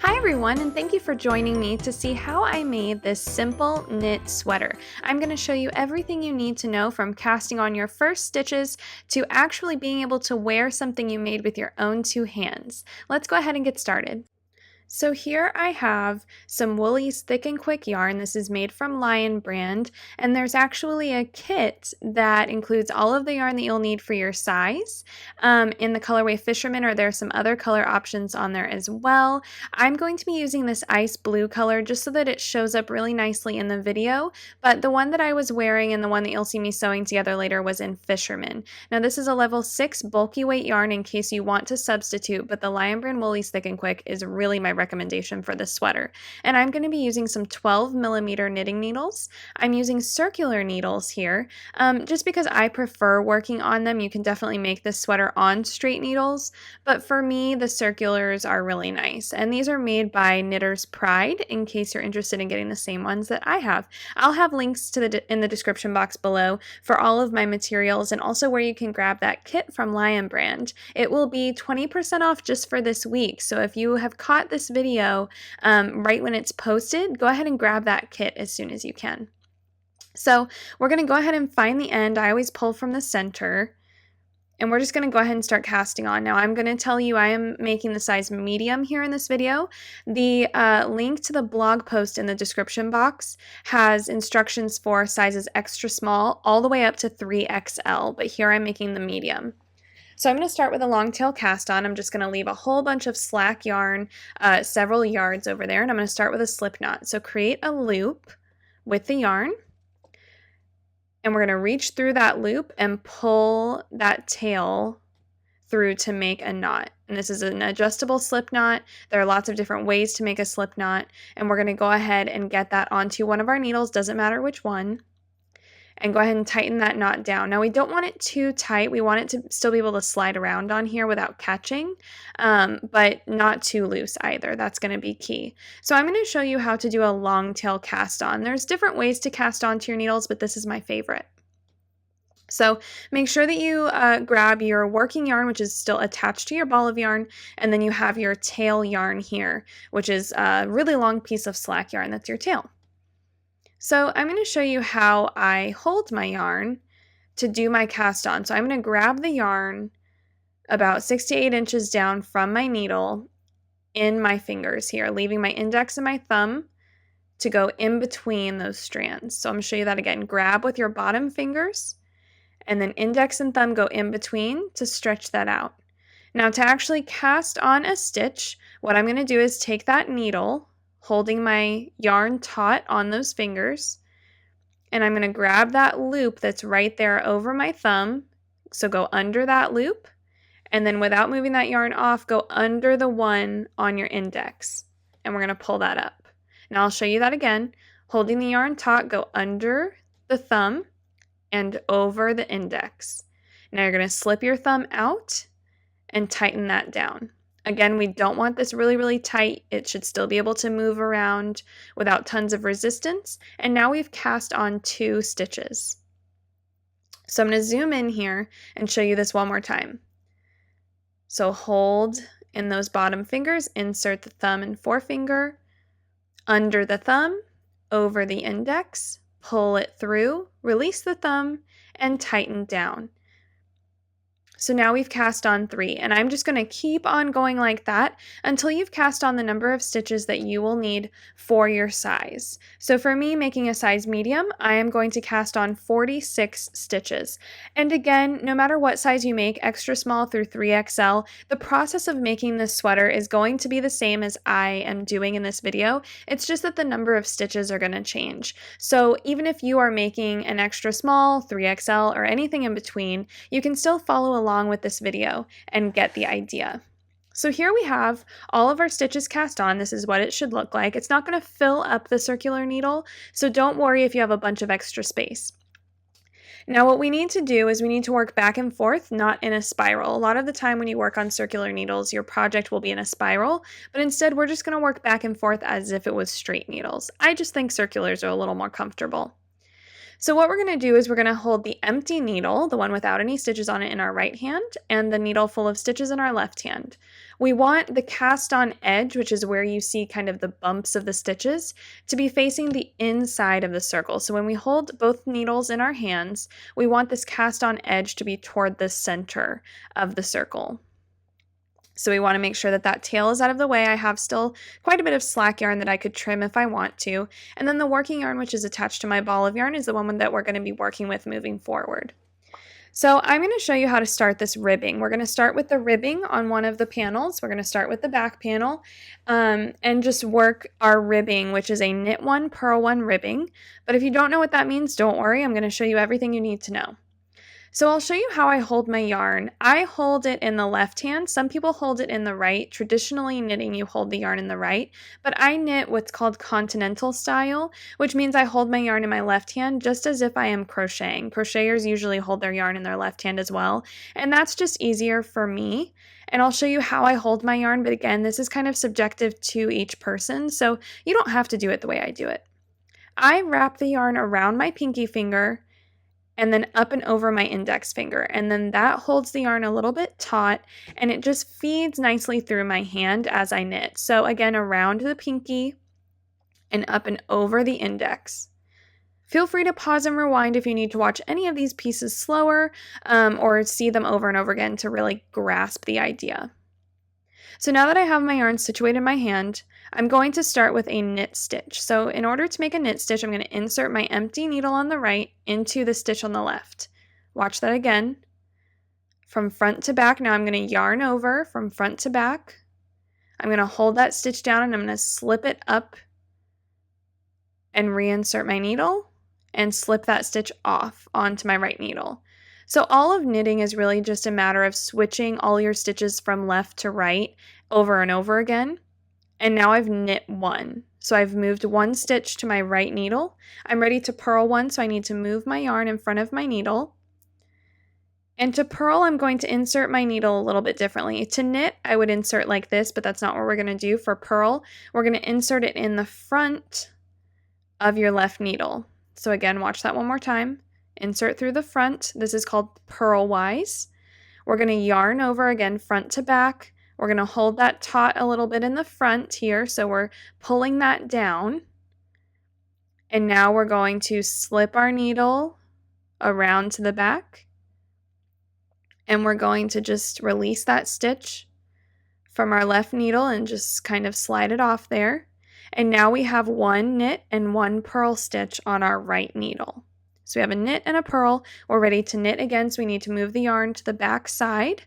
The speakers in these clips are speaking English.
Hi everyone, and thank you for joining me to see how I made this simple knit sweater. I'm going to show you everything you need to know from casting on your first stitches to actually being able to wear something you made with your own two hands. Let's go ahead and get started. So here I have some Woolies Thick and Quick yarn. This is made from Lion brand, and there's actually a kit that includes all of the yarn that you'll need for your size in the colorway Fisherman, or there are some other color options on there as well. I'm going to be using this ice blue color just so that it shows up really nicely in the video, but the one that I was wearing and the one that you'll see me sewing together later was in Fisherman. Now this is a level 6 bulky weight yarn in case you want to substitute, but the Lion brand Woolies Thick and Quick is really my recommendation for this sweater. And I'm going to be using some 12mm knitting needles. I'm using circular needles here just because I prefer working on them. You can definitely make this sweater on straight needles, but for me the circulars are really nice, and these are made by Knitter's Pride in case you're interested in getting the same ones that I have. I'll have links to in the description box below for all of my materials, and also where you can grab that kit from Lion brand. It will be 20% off just for this week, so if you have caught this video right when it's posted, go ahead and grab that kit as soon as you can. So we're going to go ahead and find the end. I always pull from the center, and we're just going to go ahead and start casting on. Now I'm going to tell you I am making the size medium here in this video. The link to the blog post in the description box has instructions for sizes extra small all the way up to 3XL, but here I'm making the medium. So I'm going to start with a long tail cast on. I'm just going to leave a whole bunch of slack yarn, several yards over there, and I'm going to start with a slip knot. So create a loop with the yarn, and we're going to reach through that loop and pull that tail through to make a knot. And this is an adjustable slip knot. There are lots of different ways to make a slip knot, and we're going to go ahead and get that onto one of our needles, doesn't matter which one, and go ahead and tighten that knot down. Now we don't want it too tight. We want it to still be able to slide around on here without catching, but not too loose either. That's going to be key. So I'm going to show you how to do a long tail cast on. There's different ways to cast onto your needles, but this is my favorite. So make sure that you grab your working yarn, which is still attached to your ball of yarn, and then you have your tail yarn here, which is a really long piece of slack yarn. That's your tail. So I'm going to show you how I hold my yarn to do my cast on. So I'm going to grab the yarn about 6 to 8 inches down from my needle in my fingers here, leaving my index and my thumb to go in between those strands. So I'm going to show you that again. Grab with your bottom fingers, and then index and thumb go in between to stretch that out. Now to actually cast on a stitch, what I'm going to do is take that needle, holding my yarn taut on those fingers, and I'm going to grab that loop that's right there over my thumb. So go under that loop, and then without moving that yarn off, go under the one on your index, and we're going to pull that up. Now I'll show you that again. Holding the yarn taut, go under the thumb and over the index. Now you're going to slip your thumb out and tighten that down. Again, we don't want this really, really tight. It should still be able to move around without tons of resistance. And now we've cast on 2 stitches. So I'm going to zoom in here and show you this one more time. So hold in those bottom fingers, insert the thumb and forefinger under the thumb, over the index, pull it through, release the thumb, and tighten down. So now we've cast on 3, and I'm just going to keep on going like that until you've cast on the number of stitches that you will need for your size. So for me, making a size medium, I am going to cast on 46 stitches. And again, no matter what size you make, extra small through 3XL, the process of making this sweater is going to be the same as I am doing in this video. It's just that the number of stitches are going to change. So even if you are making an extra small, 3XL, or anything in between, you can still follow along with this video and get the idea. So here we have all of our stitches cast on. This is what it should look like. It's not going to fill up the circular needle, so don't worry if you have a bunch of extra space. Now what we need to do is we need to work back and forth, not in a spiral. A lot of the time when you work on circular needles, your project will be in a spiral, but instead we're just going to work back and forth as if it was straight needles. I just think circulars are a little more comfortable. So what we're going to do is we're going to hold the empty needle, the one without any stitches on it, in our right hand, and the needle full of stitches in our left hand. We want the cast on edge, which is where you see kind of the bumps of the stitches, to be facing the inside of the circle. So when we hold both needles in our hands, we want this cast on edge to be toward the center of the circle. So we want to make sure that that tail is out of the way. I have still quite a bit of slack yarn that I could trim if I want to. And then the working yarn, which is attached to my ball of yarn, is the one that we're going to be working with moving forward. So I'm going to show you how to start this ribbing. We're going to start with the ribbing on one of the panels. We're going to start with the back panel and just work our ribbing, which is a knit one, purl one ribbing. But if you don't know what that means, don't worry. I'm going to show you everything you need to know. So I'll show you how I hold my yarn. I hold it in the left hand. Some people hold it in the right. Traditionally knitting, you hold the yarn in the right, but I knit what's called continental style, which means I hold my yarn in my left hand just as if I am crocheting. Crocheters usually hold their yarn in their left hand as well, and that's just easier for me. And I'll show you how I hold my yarn, but again, this is kind of subjective to each person, so you don't have to do it the way I do it. I wrap the yarn around my pinky finger and then up and over my index finger. And then that holds the yarn a little bit taut, and it just feeds nicely through my hand as I knit. So again, around the pinky and up and over the index. Feel free to pause and rewind if you need to watch any of these pieces slower or see them over and over again to really grasp the idea. So now that I have my yarn situated in my hand, I'm going to start with a knit stitch. So in order to make a knit stitch, I'm going to insert my empty needle on the right into the stitch on the left. Watch that again. From front to back, now I'm going to yarn over from front to back. I'm going to hold that stitch down and I'm going to slip it up and reinsert my needle and slip that stitch off onto my right needle. So all of knitting is really just a matter of switching all your stitches from left to right over and over again. And now I've knit one. So I've moved one stitch to my right needle. I'm ready to purl one, so I need to move my yarn in front of my needle. And to purl, I'm going to insert my needle a little bit differently. To knit, I would insert like this, but that's not what we're going to do. For purl, we're going to insert it in the front of your left needle. So again, watch that one more time. Insert through the front. This is called purlwise. We're going to yarn over again front to back. We're going to hold that taut a little bit in the front here, so we're pulling that down. And now we're going to slip our needle around to the back. And we're going to just release that stitch from our left needle and just kind of slide it off there. And now we have one knit and one purl stitch on our right needle. So we have a knit and a purl. We're ready to knit again, so we need to move the yarn to the back side.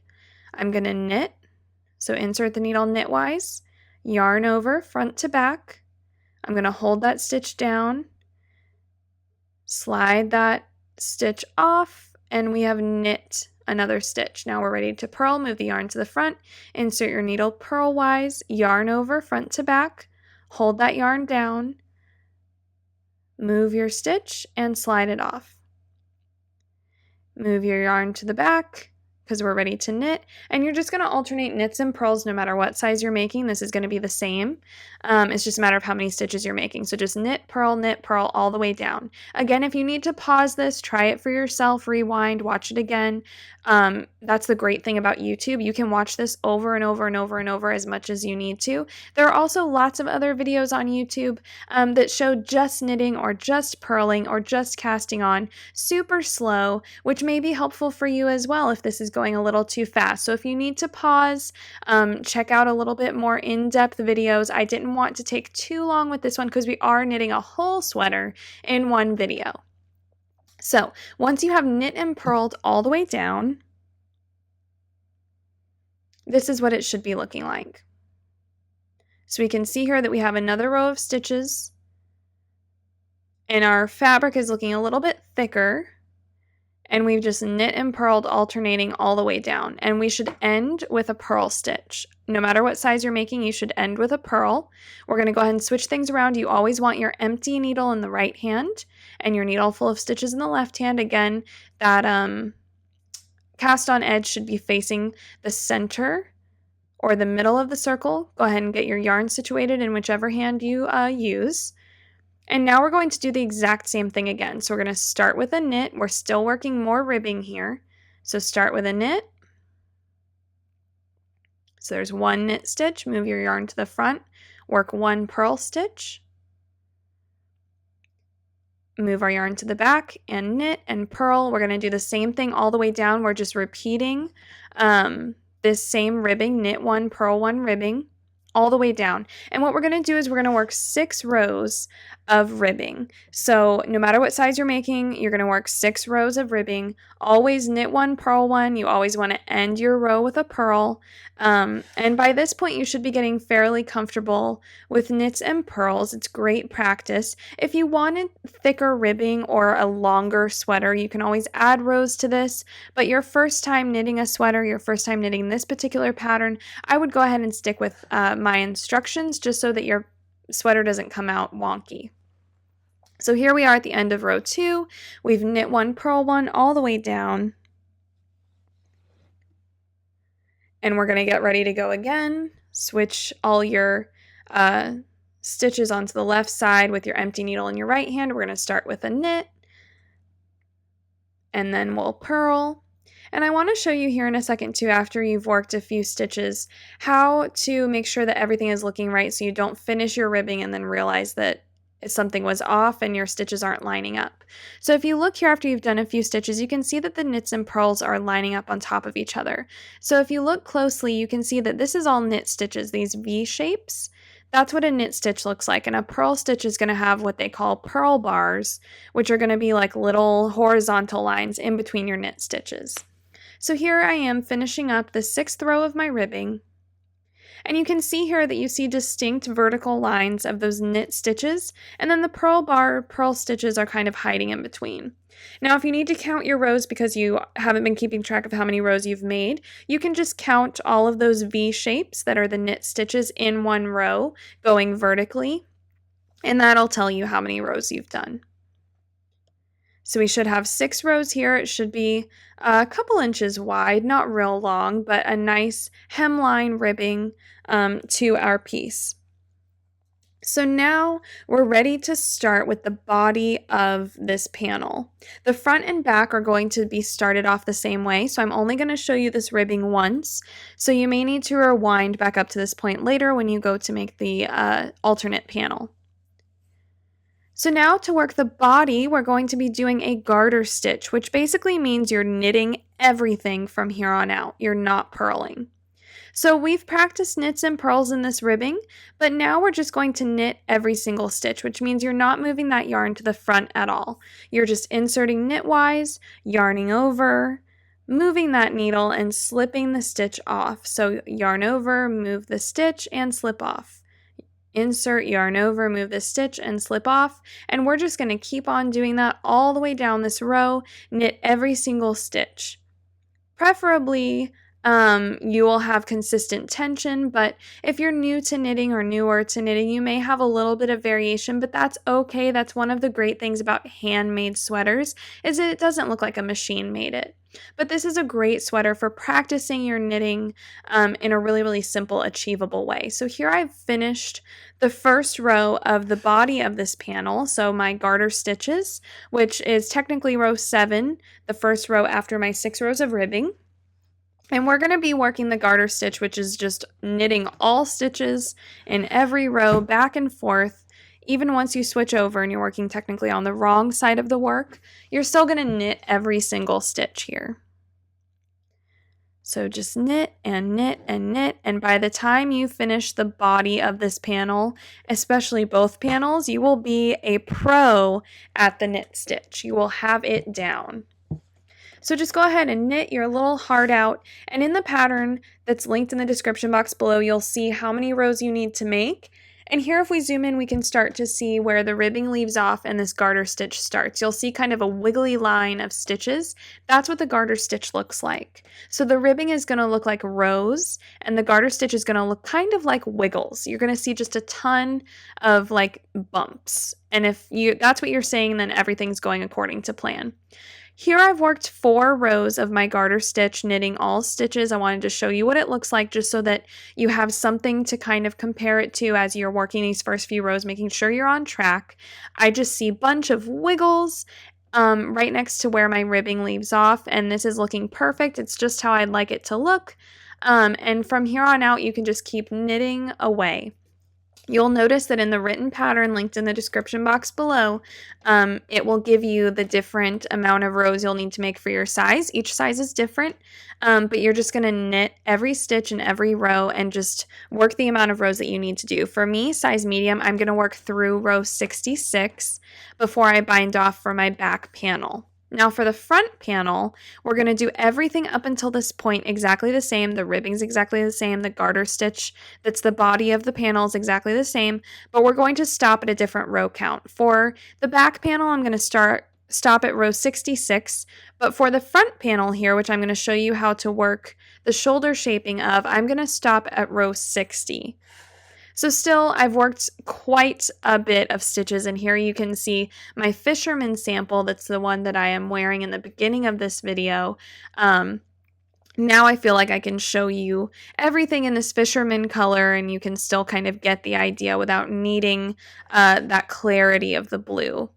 I'm going to knit, so insert the needle knitwise, yarn over front to back. I'm going to hold that stitch down, slide that stitch off, and we have knit another stitch. Now we're ready to purl. Move the yarn to the front, insert your needle purlwise, yarn over front to back, hold that yarn down, move your stitch and slide it off. Move your yarn to the back because we're ready to knit, and you're just going to alternate knits and purls no matter what size you're making. This is going to be the same. It's just a matter of how many stitches you're making. So just knit, purl all the way down. Again, if you need to pause this, try it for yourself, rewind, watch it again. That's the great thing about YouTube. You can watch this over and over and over and over as much as you need to. There are also lots of other videos on YouTube that show just knitting or just purling or just casting on super slow, which may be helpful for you as well if this is going a little too fast. So if you need to pause, check out a little bit more in-depth videos. I didn't want to take too long with this one because we are knitting a whole sweater in one video. So once you have knit and purled all the way down, this is what it should be looking like. So we can see here that we have another row of stitches and our fabric is looking a little bit thicker, and we've just knit and purled alternating all the way down, and we should end with a purl stitch. No matter what size you're making, you should end with a purl. We're going to go ahead and switch things around. You always want your empty needle in the right hand and your needle full of stitches in the left hand. Again, that cast on edge should be facing the center or the middle of the circle. Go ahead and get your yarn situated in whichever hand you use. And now we're going to do the exact same thing again. So we're going to start with a knit. We're still working more ribbing here. So start with a knit. So there's one knit stitch, move your yarn to the front, work one purl stitch, move our yarn to the back and knit and purl. We're going to do the same thing all the way down. We're just repeating this same ribbing, knit one, purl one ribbing, all the way down. And what we're going to do is we're going to work 6 rows of ribbing. So no matter what size you're making, you're going to work 6 rows of ribbing. Always knit one, purl one. You always want to end your row with a purl. And by this point, you should be getting fairly comfortable with knits and purls. It's great practice. If you wanted thicker ribbing or a longer sweater, you can always add rows to this. But your first time knitting a sweater, your first time knitting this particular pattern, I would go ahead and stick with my instructions just so that your sweater doesn't come out wonky. So here we are at the end of row 2. We've knit one, purl one all the way down. And we're going to get ready to go again. Switch all your stitches onto the left side with your empty needle in your right hand. We're going to start with a knit. And then we'll purl. And I want to show you here in a second too, after you've worked a few stitches, how to make sure that everything is looking right so you don't finish your ribbing and then realize that something was off and your stitches aren't lining up. So if you look here after you've done a few stitches, you can see that the knits and purls are lining up on top of each other. So if you look closely, you can see that this is all knit stitches, these V shapes. That's what a knit stitch looks like, and a purl stitch is going to have what they call purl bars, which are going to be like little horizontal lines in between your knit stitches. So here I am finishing up the 6th row of my ribbing. And you can see here that you see distinct vertical lines of those knit stitches, and then the purl stitches are kind of hiding in between. Now, if you need to count your rows because you haven't been keeping track of how many rows you've made, you can just count all of those V shapes that are the knit stitches in one row going vertically, and that'll tell you how many rows you've done. So we should have 6 rows here. It should be a couple inches wide, not real long, but a nice hemline ribbing to our piece. So now we're ready to start with the body of this panel. The front and back are going to be started off the same way, so I'm only going to show you this ribbing once. So you may need to rewind back up to this point later when you go to make the alternate panel. So now to work the body, we're going to be doing a garter stitch, which basically means you're knitting everything from here on out. You're not purling. So we've practiced knits and purls in this ribbing, but now we're just going to knit every single stitch, which means you're not moving that yarn to the front at all. You're just inserting knitwise, yarning over, moving that needle, and slipping the stitch off. So yarn over, move the stitch, and slip off. Insert, yarn over, move the stitch, and slip off. And we're just going to keep on doing that all the way down this row, knit every single stitch. Preferably, you will have consistent tension, but if you're new to knitting or newer to knitting, you may have a little bit of variation, but that's okay. That's one of the great things about handmade sweaters, is that it doesn't look like a machine made it. But this is a great sweater for practicing your knitting in a really, really simple, achievable way. So here I've finished the first row of the body of this panel, so my garter stitches, which is technically row 7, the first row after my 6 rows of ribbing. And we're going to be working the garter stitch, which is just knitting all stitches in every row back and forth. Even once you switch over and you're working technically on the wrong side of the work, you're still going to knit every single stitch here. So just knit and knit and knit, and by the time you finish the body of this panel, especially both panels, you will be a pro at the knit stitch. You will have it down. So just go ahead and knit your little heart out, and in the pattern that's linked in the description box below, you'll see how many rows you need to make. And here, if we zoom in, we can start to see where the ribbing leaves off and this garter stitch starts. You'll see kind of a wiggly line of stitches. That's what the garter stitch looks like. So the ribbing is going to look like rows, and the garter stitch is going to look kind of like wiggles. You're going to see just a ton of like bumps. And if that's what you're saying, then everything's going according to plan. Here I've worked 4 rows of my garter stitch, knitting all stitches. I wanted to show you what it looks like just so that you have something to kind of compare it to as you're working these first few rows, making sure you're on track. I just see a bunch of wiggles right next to where my ribbing leaves off, and this is looking perfect. It's just how I'd like it to look. And from here on out, you can just keep knitting away. You'll notice that in the written pattern linked in the description box below, it will give you the different amount of rows you'll need to make for your size. Each size is different, but you're just going to knit every stitch in every row and just work the amount of rows that you need to do. For me, size medium, I'm going to work through row 66 before I bind off for my back panel. Now for the front panel, we're going to do everything up until this point exactly the same. The ribbing's exactly the same. The garter stitch that's the body of the panel is exactly the same, but we're going to stop at a different row count. For the back panel, I'm going to stop at row 66, but for the front panel here, which I'm going to show you how to work the shoulder shaping of, I'm going to stop at row 60. So still, I've worked quite a bit of stitches, and here you can see my fisherman sample. That's the one that I am wearing in the beginning of this video. Now I feel like I can show you everything in this fisherman color, and you can still kind of get the idea without needing that clarity of the blue.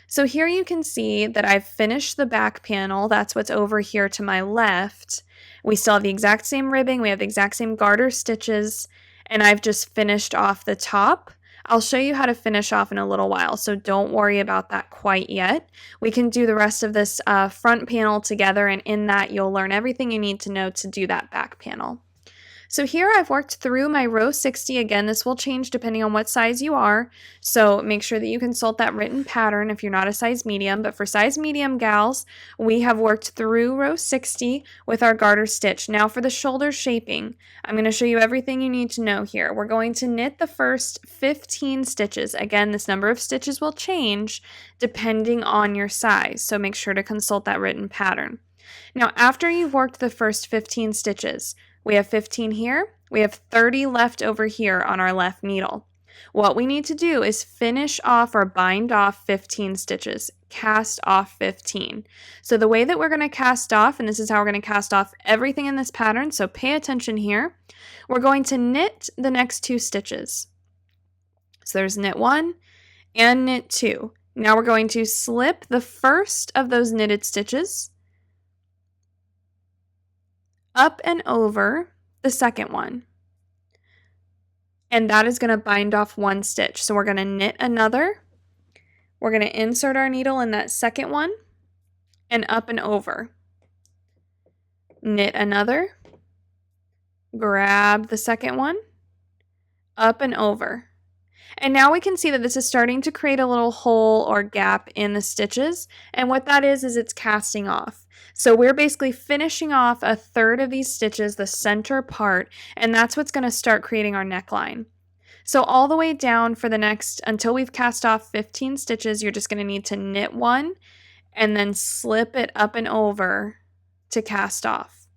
So here you can see that I've finished the back panel. That's what's over here to my left. We still have the exact same ribbing. We have the exact same garter stitches. And I've just finished off the top. I'll show you how to finish off in a little while, so don't worry about that quite yet. We can do the rest of this front panel together, and in that you'll learn everything you need to know to do that back panel. So here I've worked through my row 60. Again, this will change depending on what size you are, so make sure that you consult that written pattern if you're not a size medium. But for size medium gals, we have worked through row 60 with our garter stitch. Now for the shoulder shaping, I'm going to show you everything you need to know here. We're going to knit the first 15 stitches. Again, this number of stitches will change depending on your size, so make sure to consult that written pattern. Now after you've worked the first 15 stitches, we have 15 here, we have 30 left over here on our left needle. What we need to do is finish off or bind off 15 stitches, cast off 15. So the way that we're going to cast off, and this is how we're going to cast off everything in this pattern, so pay attention here, we're going to knit the next 2 stitches. So there's knit 1 and knit 2. Now we're going to slip the first of those knitted stitches up and over the second one, and that is going to bind off 1 stitch. So we're going to knit another, we're going to insert our needle in that second one and up and over, knit another, grab the second one, up and over. And now we can see that this is starting to create a little hole or gap in the stitches, and what that is it's casting off. So we're basically finishing off a third of these stitches, the center part, and that's what's going to start creating our neckline. So all the way down for the next, until we've cast off 15 stitches, you're just going to need to knit 1 and then slip it up and over to cast off.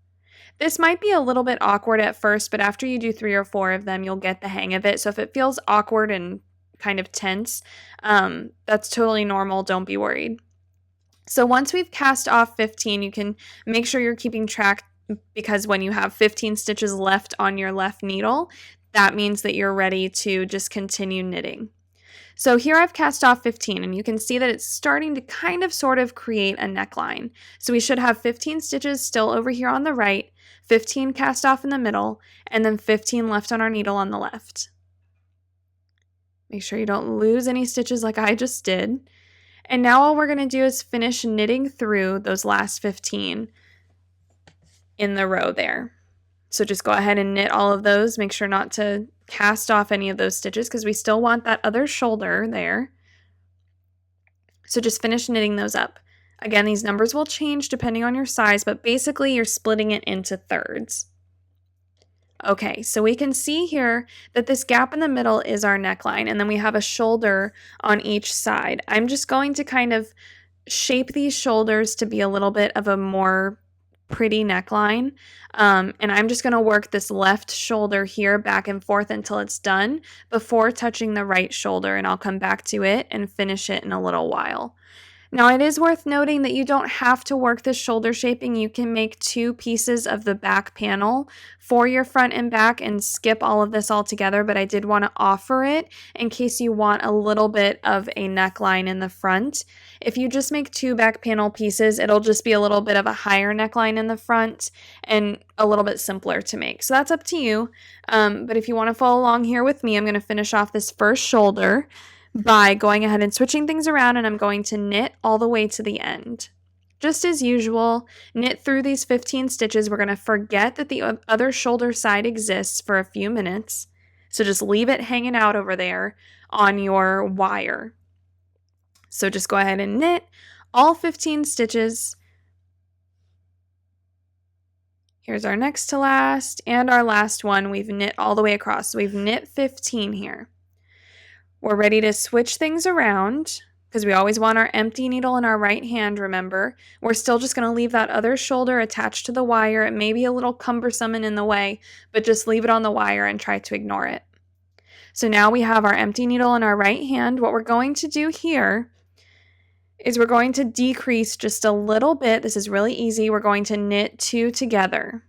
This might be a little bit awkward at first, but after you do 3 or 4 of them, you'll get the hang of it. So if it feels awkward and kind of tense, that's totally normal. Don't be worried. So once we've cast off 15, you can make sure you're keeping track, because when you have 15 stitches left on your left needle, that means that you're ready to just continue knitting. So here I've cast off 15, and you can see that it's starting to kind of sort of create a neckline. So we should have 15 stitches still over here on the right, 15 cast off in the middle, and then 15 left on our needle on the left. Make sure you don't lose any stitches like I just did. And now all we're going to do is finish knitting through those last 15 in the row there. So just go ahead and knit all of those. Make sure not to cast off any of those stitches because we still want that other shoulder there. So just finish knitting those up. Again, these numbers will change depending on your size, but basically you're splitting it into thirds. Okay, so we can see here that this gap in the middle is our neckline, and then we have a shoulder on each side. I'm just going to kind of shape these shoulders to be a little bit of a more pretty neckline, and I'm just going to work this left shoulder here back and forth until it's done before touching the right shoulder, and I'll come back to it and finish it in a little while. Now, it is worth noting that you don't have to work the shoulder shaping. You can make 2 pieces of the back panel for your front and back and skip all of this all together, but I did want to offer it in case you want a little bit of a neckline in the front. If you just make 2 back panel pieces, it'll just be a little bit of a higher neckline in the front and a little bit simpler to make. So that's up to you. But if you want to follow along here with me, I'm going to finish off this first shoulder by going ahead and switching things around, and I'm going to knit all the way to the end. Just as usual, knit through these 15 stitches. We're going to forget that the other shoulder side exists for a few minutes. So just leave it hanging out over there on your wire. So just go ahead and knit all 15 stitches. Here's our next to last and our last one. We've knit all the way across. So we've knit 15 here. We're ready to switch things around because we always want our empty needle in our right hand, remember. We're still just going to leave that other shoulder attached to the wire. It may be a little cumbersome and in the way, but just leave it on the wire and try to ignore it. So now we have our empty needle in our right hand. What we're going to do here is we're going to decrease just a little bit. This is really easy. We're going to knit 2 together.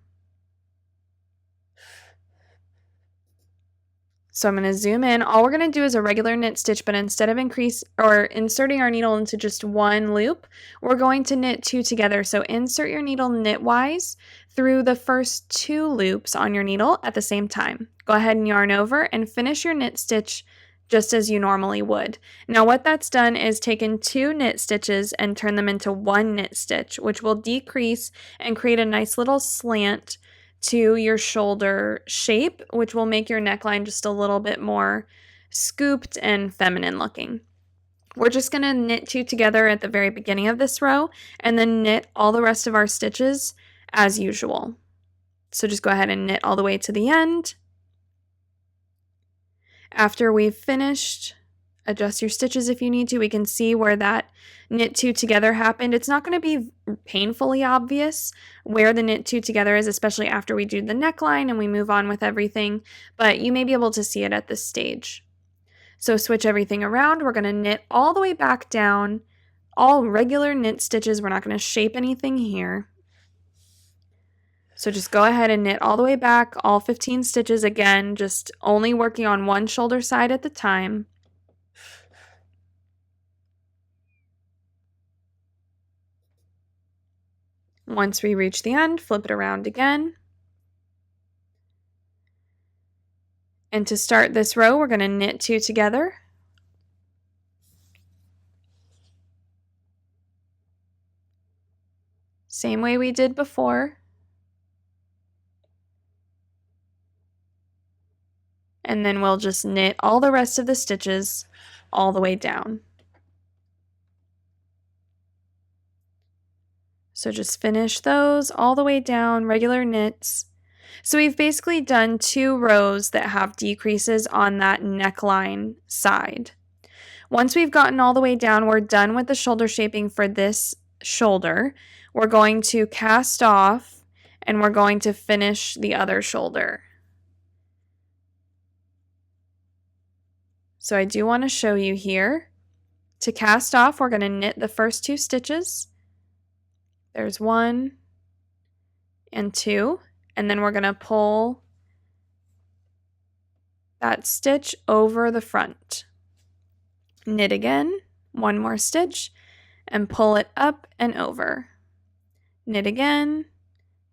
So I'm going to zoom in. All we're going to do is a regular knit stitch, but instead of inserting our needle into just one loop, we're going to knit 2 together. So insert your needle knitwise through the first 2 loops on your needle at the same time. Go ahead and yarn over and finish your knit stitch just as you normally would. Now what that's done is taken 2 knit stitches and turn them into 1 knit stitch, which will decrease and create a nice little slant to your shoulder shape, which will make your neckline just a little bit more scooped and feminine looking. We're just going to knit 2 together at the very beginning of this row and then knit all the rest of our stitches as usual. So just go ahead and knit all the way to the end. After we've finished, adjust your stitches if you need to. We can see where that knit 2 together happened. It's not going to be painfully obvious where the knit 2 together is, especially after we do the neckline and we move on with everything, but you may be able to see it at this stage. So switch everything around. We're going to knit all the way back down, all regular knit stitches. We're not going to shape anything here. So just go ahead and knit all the way back, all 15 stitches again, just only working on one shoulder side at the time. Once we reach the end, flip it around again. And to start this row, we're going to knit 2 together. Same way we did before. And then we'll just knit all the rest of the stitches all the way down. So just finish those all the way down, regular knits. So we've basically done 2 rows that have decreases on that neckline side. Once we've gotten all the way down, we're done with the shoulder shaping for this shoulder. We're going to cast off and we're going to finish the other shoulder. So I do want to show you here. To cast off, we're going to knit the first 2 stitches. There's 1 and 2, and then we're going to pull that stitch over the front. Knit again, 1 more stitch, and pull it up and over. Knit again,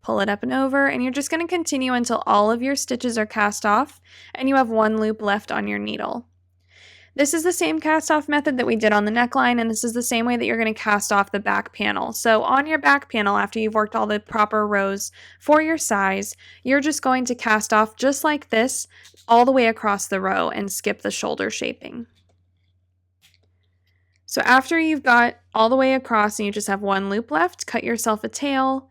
pull it up and over, and you're just going to continue until all of your stitches are cast off and you have 1 loop left on your needle. This is the same cast off method that we did on the neckline, and this is the same way that you're going to cast off the back panel. So on your back panel, after you've worked all the proper rows for your size, you're just going to cast off just like this all the way across the row and skip the shoulder shaping. So after you've got all the way across and you just have 1 loop left, cut yourself a tail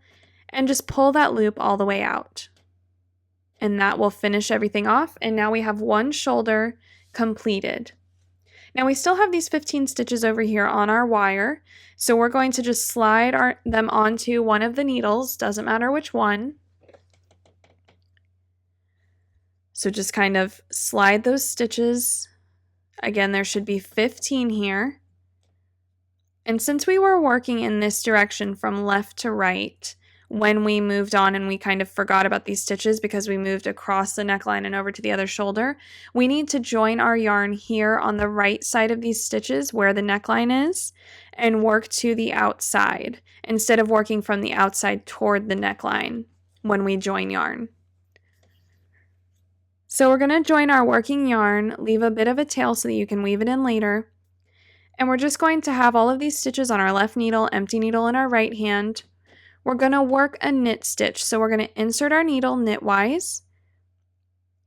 and just pull that loop all the way out. And that will finish everything off, and now we have 1 shoulder completed. Now we still have these 15 stitches over here on our wire, so we're going to just slide them onto one of the needles, doesn't matter which one. So just kind of slide those stitches. Again, there should be 15 here. And since we were working in this direction from left to right, when we moved on and we kind of forgot about these stitches because we moved across the neckline and over to the other shoulder, we need to join our yarn here on the right side of these stitches where the neckline is and work to the outside instead of working from the outside toward the neckline when we join yarn. So we're going to join our working yarn, leave a bit of a tail so that you can weave it in later. And we're just going to have all of these stitches on our left needle, empty needle in our right hand. We're going to work a knit stitch. So we're going to insert our needle knitwise.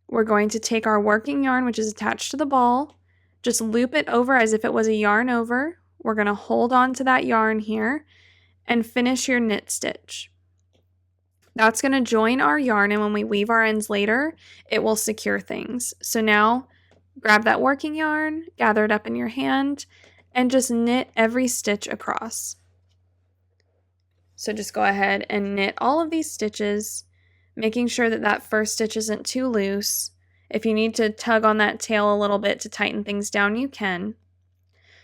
We're going to take our working yarn, which is attached to the ball, just loop it over as if it was a yarn over. We're going to hold on to that yarn here and finish your knit stitch. That's going to join our yarn, and when we weave our ends later, it will secure things. So now grab that working yarn, gather it up in your hand, and just knit every stitch across. So just go ahead and knit all of these stitches, making sure that that first stitch isn't too loose. If you need to tug on that tail a little bit to tighten things down, you can.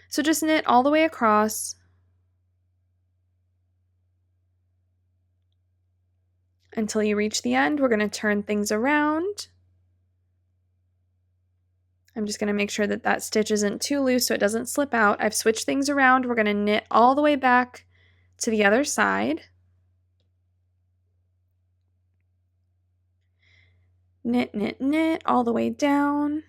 So just knit all the way across. Until you reach the end. We're going to turn things around. I'm just going to make sure that that stitch isn't too loose so it doesn't slip out. I've switched things around. We're going to knit all the way back to the other side. Knit, knit, knit all the way down.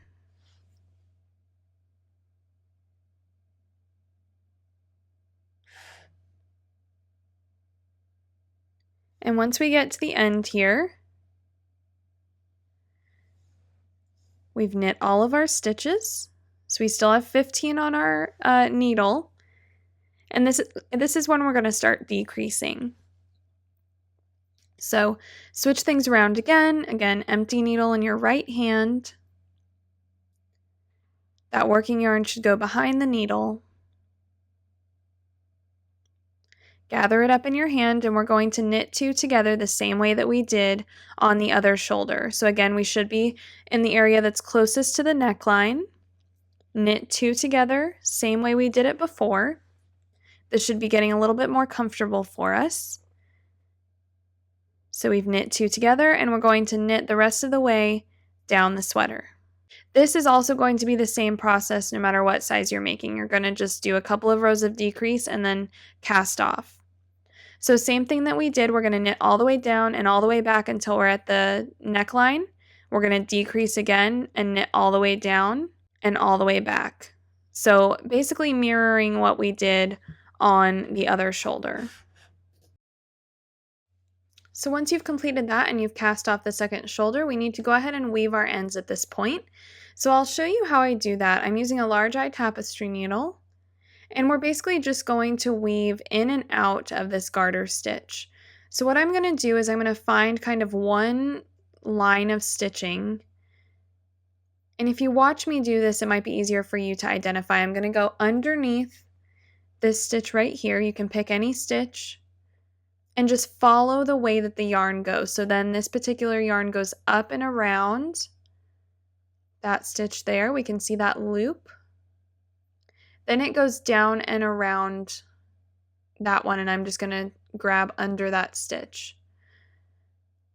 And once we get to the end here, we've knit all of our stitches. So we still have 15 on our needle. And this is when we're going to start decreasing. So switch things around again. Again, empty needle in your right hand. That working yarn should go behind the needle. Gather it up in your hand, and we're going to knit two together the same way that we did on the other shoulder. So again, we should be in the area that's closest to the neckline. Knit two together, same way we did it before. This should be getting a little bit more comfortable for us. So we've knit two together, and we're going to knit the rest of the way down the sweater. This is also going to be the same process no matter what size you're making. You're going to just do a couple of rows of decrease and then cast off. So same thing that we did, we're going to knit all the way down and all the way back until we're at the neckline. We're going to decrease again and knit all the way down and all the way back. So basically mirroring what we did on the other shoulder. So once you've completed that and you've cast off the second shoulder, we need to go ahead and weave our ends at this point. So I'll show you how I do that. I'm using a large eye tapestry needle. And we're basically just going to weave in and out of this garter stitch. So what I'm going to do is I'm going to find kind of one line of stitching. And if you watch me do this, it might be easier for you to identify. I'm going to go underneath this stitch right here. You can pick any stitch and just follow the way that the yarn goes. So then this particular yarn goes up and around that stitch there. We can see that loop. Then it goes down and around that one, and I'm just going to grab under that stitch.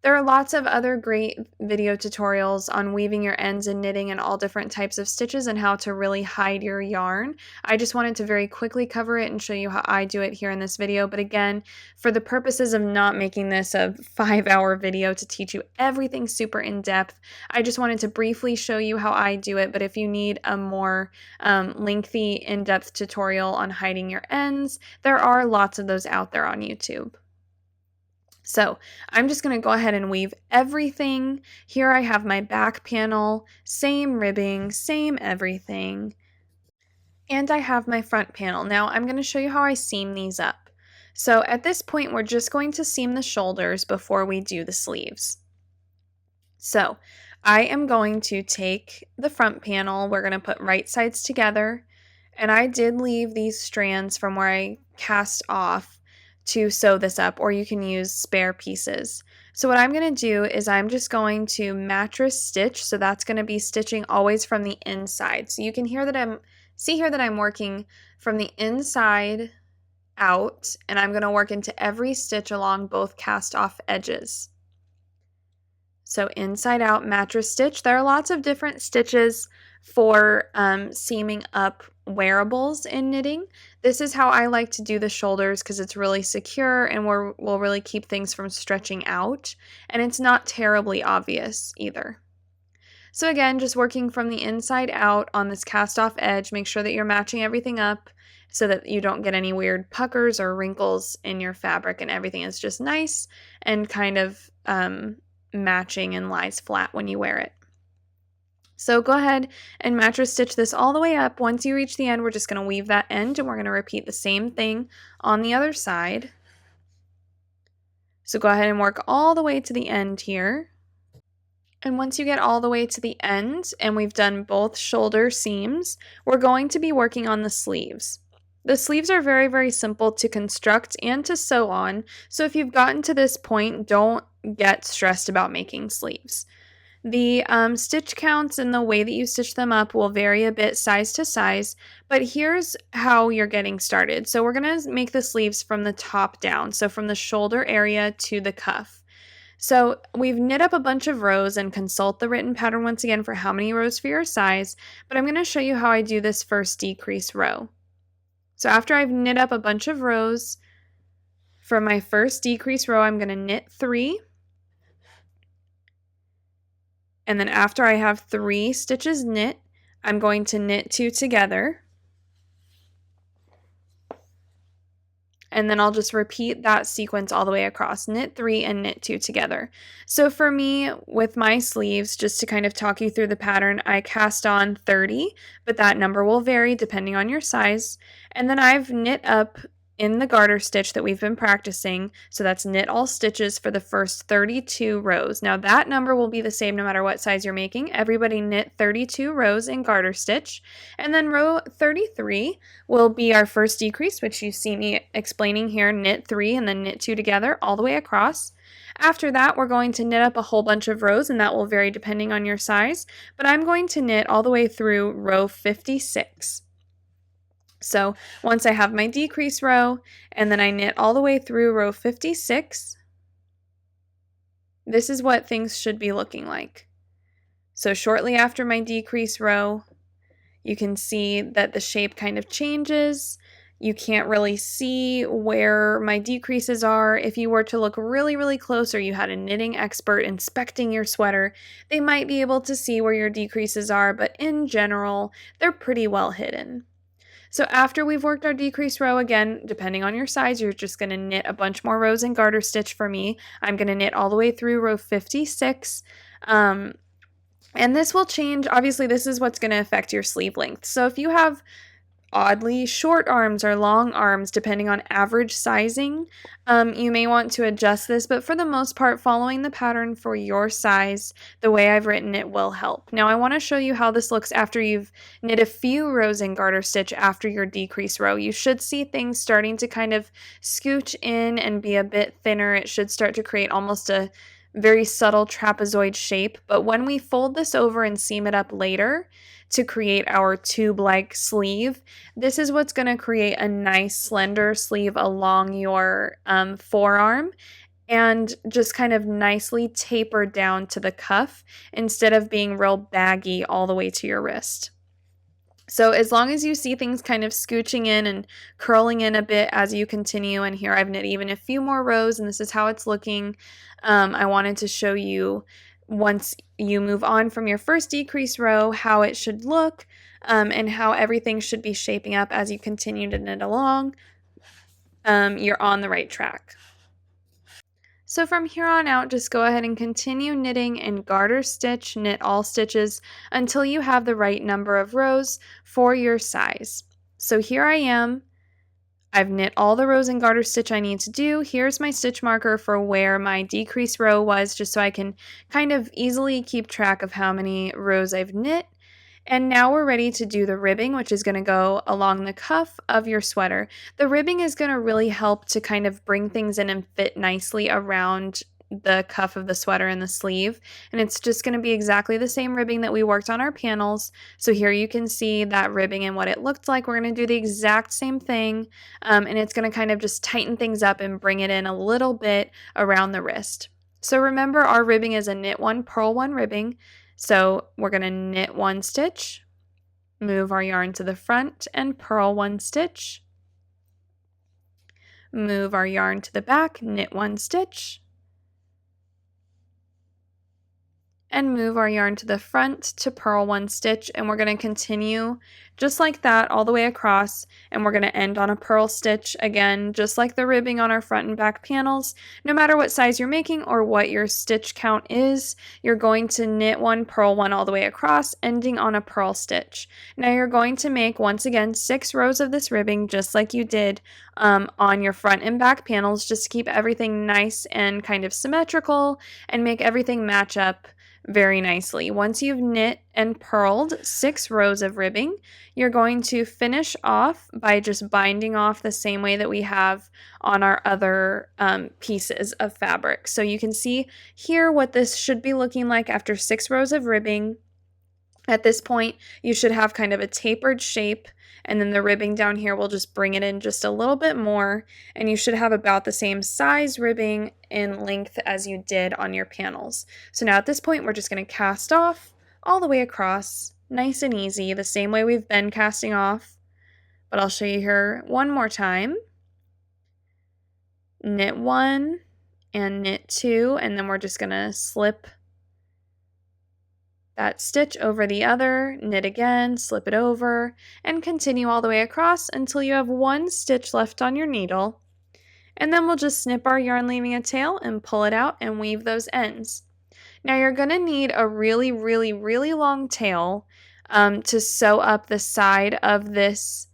There are lots of other great video tutorials on weaving your ends and knitting and all different types of stitches and how to really hide your yarn. I just wanted to very quickly cover it and show you how I do it here in this video. But again, for the purposes of not making this a 5-hour video to teach you everything super in depth, I just wanted to briefly show you how I do it. But if you need a more lengthy, in-depth tutorial on hiding your ends, there are lots of those out there on YouTube. So I'm just going to go ahead and weave everything. Here I have my back panel, same ribbing, same everything. And I have my front panel. Now I'm going to show you how I seam these up. So at this point, we're just going to seam the shoulders before we do the sleeves. So I am going to take the front panel. We're going to put right sides together. And I did leave these strands from where I cast off to sew this up, or you can use spare pieces. So what I'm going to do is I'm just going to mattress stitch. So that's going to be stitching always from the inside. So you can see here that I'm working from the inside out, and I'm going to work into every stitch along both cast off edges. So inside out mattress stitch. There are lots of different stitches for seaming up wearables in knitting. This is how I like to do the shoulders because it's really secure and will really keep things from stretching out, and it's not terribly obvious either. So again, just working from the inside out on this cast off edge, make sure that you're matching everything up so that you don't get any weird puckers or wrinkles in your fabric, and everything is just nice and kind of matching and lies flat when you wear it. So go ahead and mattress stitch this all the way up. Once you reach the end, we're just going to weave that end, and we're going to repeat the same thing on the other side. So go ahead and work all the way to the end here. And once you get all the way to the end and we've done both shoulder seams, we're going to be working on the sleeves. The sleeves are very, very simple to construct and to sew on, so if you've gotten to this point, don't get stressed about making sleeves. The stitch counts and the way that you stitch them up will vary a bit size to size, but here's how you're getting started. So we're going to make the sleeves from the top down, so from the shoulder area to the cuff. So we've knit up a bunch of rows, and consult the written pattern once again for how many rows for your size, but I'm going to show you how I do this first decrease row. So after I've knit up a bunch of rows, for my first decrease row, I'm going to knit 3. And then after I have 3 stitches knit, I'm going to knit 2 together. And then I'll just repeat that sequence all the way across, knit 3 and knit 2 together. So for me, with my sleeves, just to kind of talk you through the pattern, I cast on 30, but that number will vary depending on your size. And then I've knit up in the garter stitch that we've been practicing, so that's knit all stitches for the first 32 rows. Now that number will be the same no matter what size you're making. Everybody knit 32 rows in garter stitch, and then row 33 will be our first decrease, which you see me explaining here, knit 3 and then knit 2 together all the way across. After that, we're going to knit up a whole bunch of rows, and that will vary depending on your size, but I'm going to knit all the way through row 56. So once I have my decrease row, and then I knit all the way through row 56, this is what things should be looking like. So shortly after my decrease row, you can see that the shape kind of changes. You can't really see where my decreases are. If you were to look really, really close, or you had a knitting expert inspecting your sweater, they might be able to see where your decreases are, but in general, they're pretty well hidden. So after we've worked our decrease row, again, depending on your size, you're just going to knit a bunch more rows in garter stitch. For me, I'm going to knit all the way through row 56. And this will change. Obviously, this is what's going to affect your sleeve length. So if you have oddly short arms or long arms, depending on average sizing, you may want to adjust this, but for the most part, following the pattern for your size, the way I've written it will help. Now I want to show you how this looks after you've knit a few rows in garter stitch after your decrease row. You should see things starting to kind of scooch in and be a bit thinner. It should start to create almost a very subtle trapezoid shape, but when we fold this over and seam it up later to create our tube-like sleeve, this is what's going to create a nice slender sleeve along your forearm, and just kind of nicely taper down to the cuff instead of being real baggy all the way to your wrist. So as long as you see things kind of scooching in and curling in a bit as you continue, and here I've knit even a few more rows and this is how it's looking, I wanted to show you once you move on from your first decrease row how it should look, and how everything should be shaping up as you continue to knit along. You're on the right track. So from here on out, just go ahead and continue knitting in garter stitch, knit all stitches until you have the right number of rows for your size. So here I am. I've knit all the rows in garter stitch I need to do. Here's my stitch marker for where my decrease row was, just so I can kind of easily keep track of how many rows I've knit. And now we're ready to do the ribbing, which is going to go along the cuff of your sweater. The ribbing is going to really help to kind of bring things in and fit nicely around the cuff of the sweater and the sleeve, and it's just going to be exactly the same ribbing that we worked on our panels. So here you can see that ribbing and what it looked like. We're going to do the exact same thing, and it's going to kind of just tighten things up and bring it in a little bit around the wrist. So remember, our ribbing is a knit 1, purl 1 ribbing. So we're going to knit 1 stitch, move our yarn to the front and purl 1 stitch, move our yarn to the back, knit 1 stitch, and move our yarn to the front to purl 1 stitch, and we're going to continue just like that all the way across, and we're going to end on a purl stitch again, just like the ribbing on our front and back panels. No matter what size you're making or what your stitch count is, you're going to knit 1, purl 1 all the way across, ending on a purl stitch. Now you're going to make, once again, 6 rows of this ribbing just like you did on your front and back panels, just to keep everything nice and kind of symmetrical and make everything match up very nicely. Once you've knit and purled 6 rows of ribbing, you're going to finish off by just binding off the same way that we have on our other pieces of fabric. So you can see here what this should be looking like after 6 rows of ribbing. At this point, you should have kind of a tapered shape, and then the ribbing down here will just bring it in just a little bit more, and you should have about the same size ribbing in length as you did on your panels. So now at this point, we're just going to cast off all the way across, nice and easy, the same way we've been casting off, but I'll show you here one more time. Knit 1 and knit 2, and then we're just going to slip that stitch over the other, knit again, slip it over, and continue all the way across until you have 1 stitch left on your needle. And then we'll just snip our yarn leaving a tail and pull it out and weave those ends. Now you're going to need a really, really, really long tail to sew up the side of this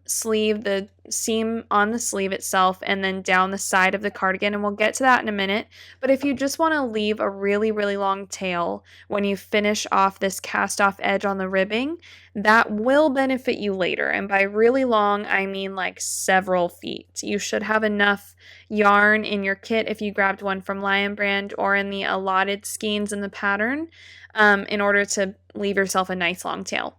sleeve, the seam on the sleeve itself, and then down the side of the cardigan, and we'll get to that in a minute. But if you just want to leave a really, really long tail when you finish off this cast off edge on the ribbing, that will benefit you later. And by really long, I mean like several feet. You should have enough yarn in your kit if you grabbed one from Lion Brand or in the allotted skeins in the pattern in order to leave yourself a nice long tail.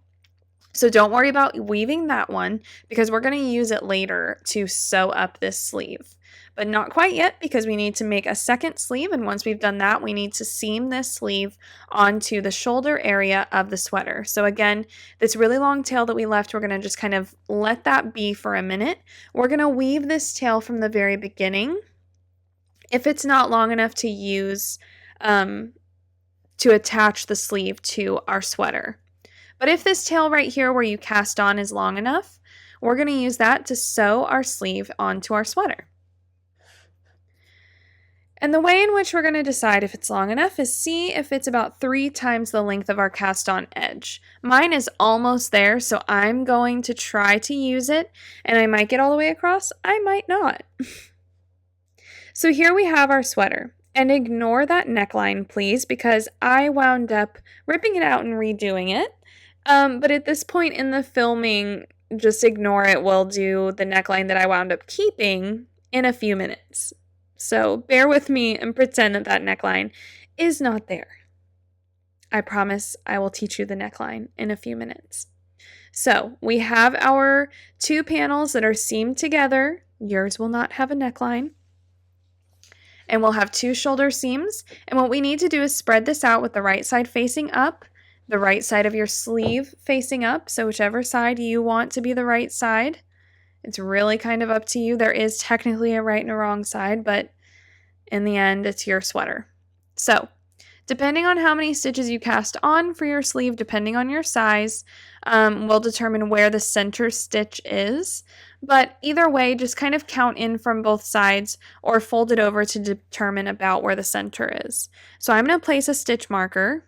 So don't worry about weaving that one because we're going to use it later to sew up this sleeve. But not quite yet because we need to make a second sleeve, and once we've done that, we need to seam this sleeve onto the shoulder area of the sweater. So again, this really long tail that we left, we're going to just kind of let that be for a minute. We're going to weave this tail from the very beginning. If it's not long enough to use to attach the sleeve to our sweater. But if this tail right here where you cast on is long enough, we're going to use that to sew our sleeve onto our sweater. And the way in which we're going to decide if it's long enough is see if it's about 3 times the length of our cast on edge. Mine is almost there, so I'm going to try to use it, and I might get all the way across, I might not. So here we have our sweater. And ignore that neckline, please, because I wound up ripping it out and redoing it. But at this point in the filming, just ignore it. We'll do the neckline that I wound up keeping in a few minutes. So bear with me and pretend that that neckline is not there. I promise I will teach you the neckline in a few minutes. So we have our 2 panels that are seamed together. Yours will not have a neckline. And we'll have 2 shoulder seams. And what we need to do is spread this out with the right side facing up, the right side of your sleeve facing up. So whichever side you want to be the right side. It's really kind of up to you. There is technically a right and a wrong side, but in the end, it's your sweater. So depending on how many stitches you cast on for your sleeve, depending on your size, will determine where the center stitch is. But either way, just kind of count in from both sides or fold it over to determine about where the center is. So I'm going to place a stitch marker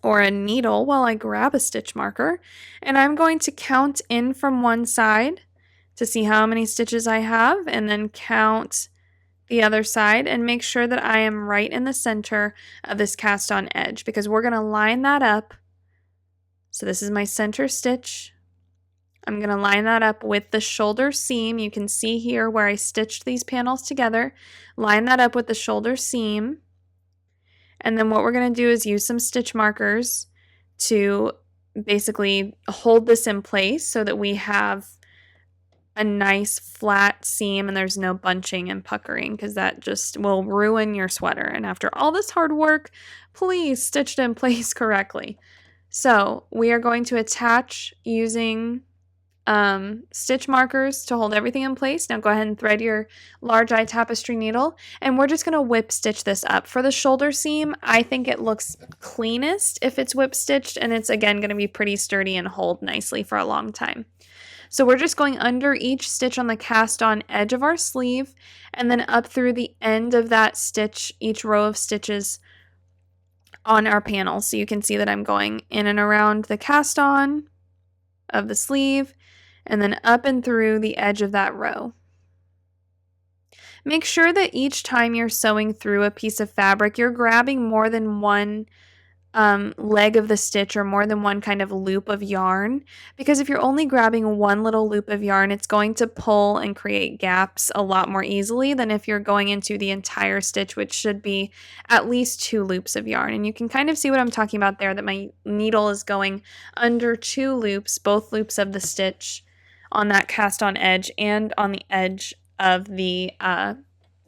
or a needle while I grab a stitch marker, and I'm going to count in from one side to see how many stitches I have, and then count the other side and make sure that I am right in the center of this cast on edge, because we're going to line that up. So this is my center stitch. I'm going to line that up with the shoulder seam. You can see here where I stitched these panels together. Line that up with the shoulder seam. And then what we're going to do is use some stitch markers to basically hold this in place so that we have a nice flat seam and there's no bunching and puckering, because that just will ruin your sweater. And after all this hard work, please stitch it in place correctly. So we are going to attach using stitch markers to hold everything in place. Now go ahead and thread your large eye tapestry needle, and we're just going to whip stitch this up. For the shoulder seam, I think it looks cleanest if it's whip stitched, and it's again going to be pretty sturdy and hold nicely for a long time. So we're just going under each stitch on the cast on edge of our sleeve and then up through the end of that stitch, each row of stitches on our panel. So you can see that I'm going in and around the cast on of the sleeve and then up and through the edge of that row. Make sure that each time you're sewing through a piece of fabric, you're grabbing more than one leg of the stitch or more than one kind of loop of yarn, because if you're only grabbing one little loop of yarn, it's going to pull and create gaps a lot more easily than if you're going into the entire stitch, which should be at least 2 loops of yarn. And you can kind of see what I'm talking about there, that my needle is going under 2 loops, both loops of the stitch on that cast on edge and on the edge of the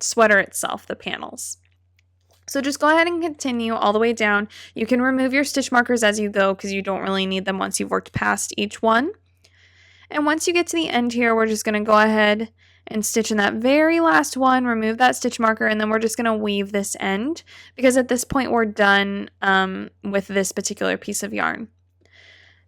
sweater itself, the panels. So just go ahead and continue all the way down. You can remove your stitch markers as you go because you don't really need them once you've worked past each one. And once you get to the end here, we're just going to go ahead and stitch in that very last one, remove that stitch marker, and then we're just going to weave this end because at this point we're done with this particular piece of yarn.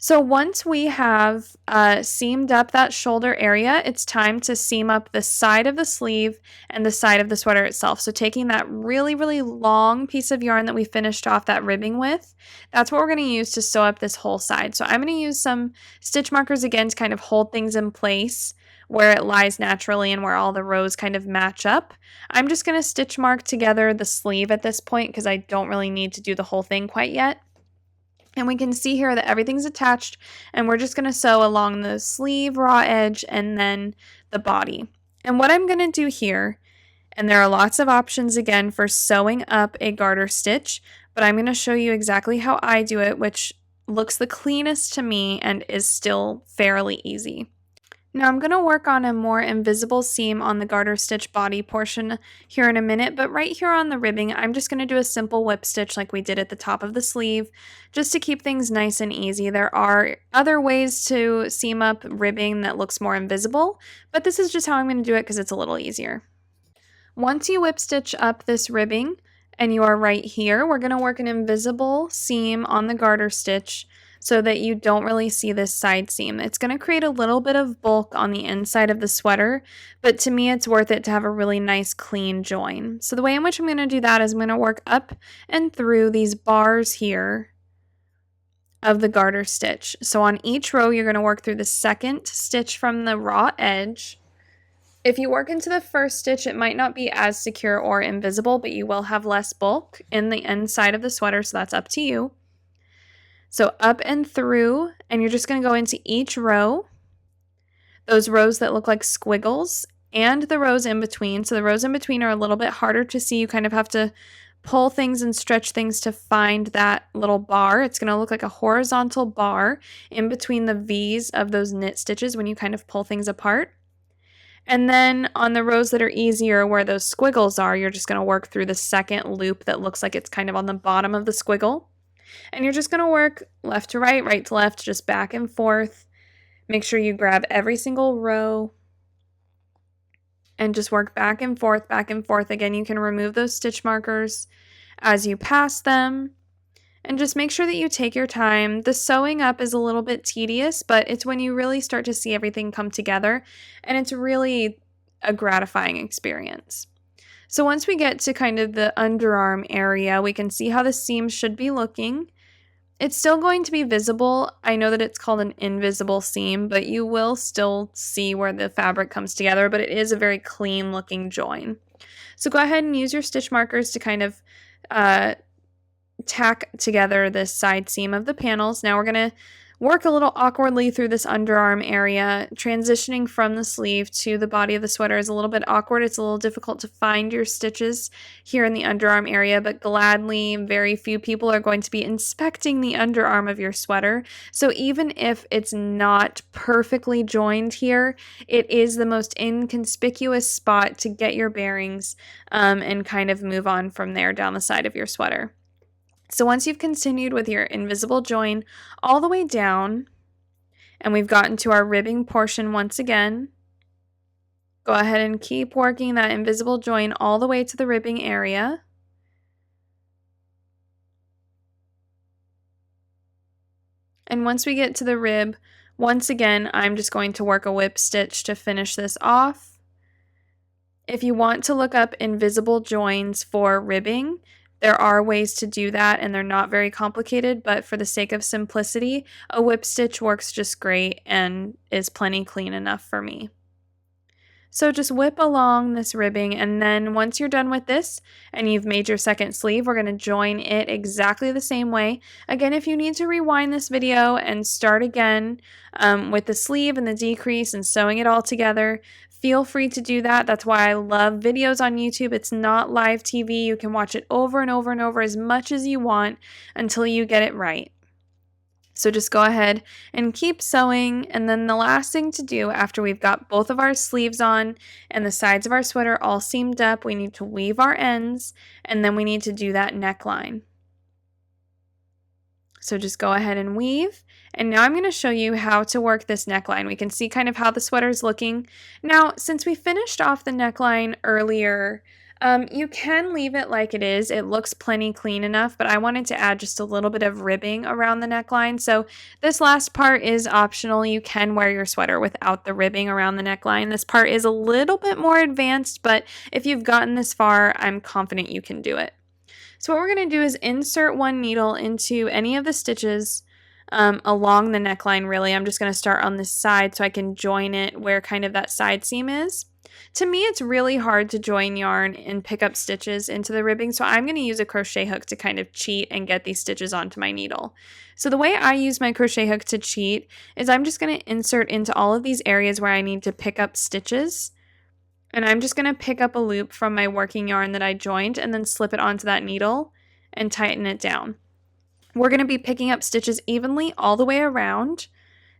So once we have seamed up that shoulder area, it's time to seam up the side of the sleeve and the side of the sweater itself. So taking that really, really long piece of yarn that we finished off that ribbing with, that's what we're going to use to sew up this whole side. So I'm going to use some stitch markers again to kind of hold things in place where it lies naturally and where all the rows kind of match up. I'm just going to stitch mark together the sleeve at this point because I don't really need to do the whole thing quite yet. And we can see here that everything's attached, and we're just going to sew along the sleeve, raw edge, and then the body. And what I'm going to do here, and there are lots of options again for sewing up a garter stitch, but I'm going to show you exactly how I do it, which looks the cleanest to me and is still fairly easy. Now I'm going to work on a more invisible seam on the garter stitch body portion here in a minute, but right here on the ribbing, I'm just going to do a simple whip stitch like we did at the top of the sleeve, just to keep things nice and easy. There are other ways to seam up ribbing that looks more invisible, but this is just how I'm going to do it because it's a little easier. Once you whip stitch up this ribbing, and you are right here, we're going to work an invisible seam on the garter stitch so that you don't really see this side seam. It's going to create a little bit of bulk on the inside of the sweater, but to me it's worth it to have a really nice clean join. So the way in which I'm going to do that is I'm going to work up and through these bars here of the garter stitch. So on each row you're going to work through the second stitch from the raw edge. If you work into the first stitch, it might not be as secure or invisible, but you will have less bulk in the inside of the sweater, so that's up to you. So up and through, and you're just going to go into each row, those rows that look like squiggles, and the rows in between. So the rows in between are a little bit harder to see. You kind of have to pull things and stretch things to find that little bar. It's going to look like a horizontal bar in between the V's of those knit stitches when you kind of pull things apart. And then on the rows that are easier where those squiggles are, you're just going to work through the second loop that looks like it's kind of on the bottom of the squiggle. And you're just going to work left to right to left, just back and forth. Make sure you grab every single row and just work back and forth, back and forth. Again, you can remove those stitch markers as you pass them. And just make sure that you take your time. The sewing up is a little bit tedious, but it's when you really start to see everything come together, and it's really a gratifying experience. So once we get to kind of the underarm area, we can see how the seam should be looking. It's still going to be visible. I know that it's called an invisible seam, but you will still see where the fabric comes together, but it is a very clean looking join. So go ahead and use your stitch markers to kind of tack together this side seam of the panels. Now we're going to work a little awkwardly through this underarm area. Transitioning from the sleeve to the body of the sweater is a little bit awkward. It's a little difficult to find your stitches here in the underarm area, but gladly, very few people are going to be inspecting the underarm of your sweater. So even if it's not perfectly joined here, it is the most inconspicuous spot to get your bearings and kind of move on from there down the side of your sweater. So once you've continued with your invisible join all the way down, and we've gotten to our ribbing portion once again, go ahead and keep working that invisible join all the way to the ribbing area. And once we get to the rib, once again, I'm just going to work a whip stitch to finish this off. If you want to look up invisible joins for ribbing, there are ways to do that, and they're not very complicated, but for the sake of simplicity, a whip stitch works just great and is plenty clean enough for me. So just whip along this ribbing, and then once you're done with this and you've made your second sleeve, we're going to join it exactly the same way. Again, if you need to rewind this video and start again with the sleeve and the decrease and sewing it all together, feel free to do that. That's why I love videos on YouTube. It's not live TV. You can watch it over and over and over as much as you want until you get it right. So just go ahead and keep sewing, and then the last thing to do after we've got both of our sleeves on and the sides of our sweater all seamed up, we need to weave our ends, and then we need to do that neckline. So just go ahead and weave. And now I'm going to show you how to work this neckline. We can see kind of how the sweater is looking. Now, since we finished off the neckline earlier, you can leave it like it is. It looks plenty clean enough, but I wanted to add just a little bit of ribbing around the neckline. So this last part is optional. You can wear your sweater without the ribbing around the neckline. This part is a little bit more advanced, but if you've gotten this far, I'm confident you can do it. So what we're going to do is insert one needle into any of the stitches along the neckline, really. I'm just going to start on this side so I can join it where kind of that side seam is. To me, it's really hard to join yarn and pick up stitches into the ribbing, so I'm going to use a crochet hook to kind of cheat and get these stitches onto my needle. So the way I use my crochet hook to cheat is I'm just going to insert into all of these areas where I need to pick up stitches, and I'm just going to pick up a loop from my working yarn that I joined and then slip it onto that needle and tighten it down. We're going to be picking up stitches evenly all the way around.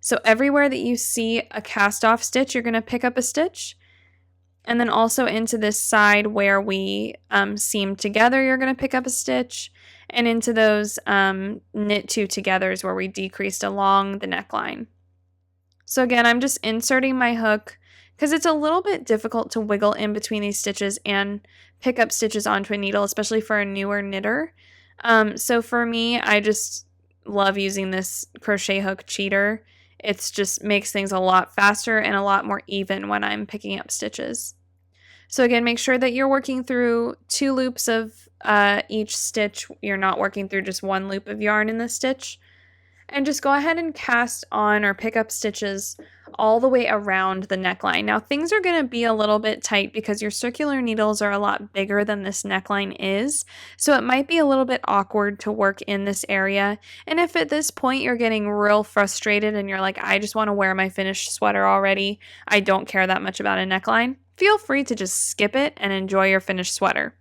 So everywhere that you see a cast off stitch, you're going to pick up a stitch. And then also into this side where we seam together, you're going to pick up a stitch. And into those knit two togethers where we decreased along the neckline. So again, I'm just inserting my hook because it's a little bit difficult to wiggle in between these stitches and pick up stitches onto a needle, especially for a newer knitter. So for me, I just love using this crochet hook cheater. It just makes things a lot faster and a lot more even when I'm picking up stitches. So again, make sure that you're working through 2 loops of each stitch. You're not working through just 1 loop of yarn in the stitch. And just go ahead and cast on or pick up stitches all the way around the neckline. Now things are going to be a little bit tight because your circular needles are a lot bigger than this neckline is, so it might be a little bit awkward to work in this area. And if at this point you're getting real frustrated and you're like, I just want to wear my finished sweater already, I don't care that much about a neckline, feel free to just skip it and enjoy your finished sweater.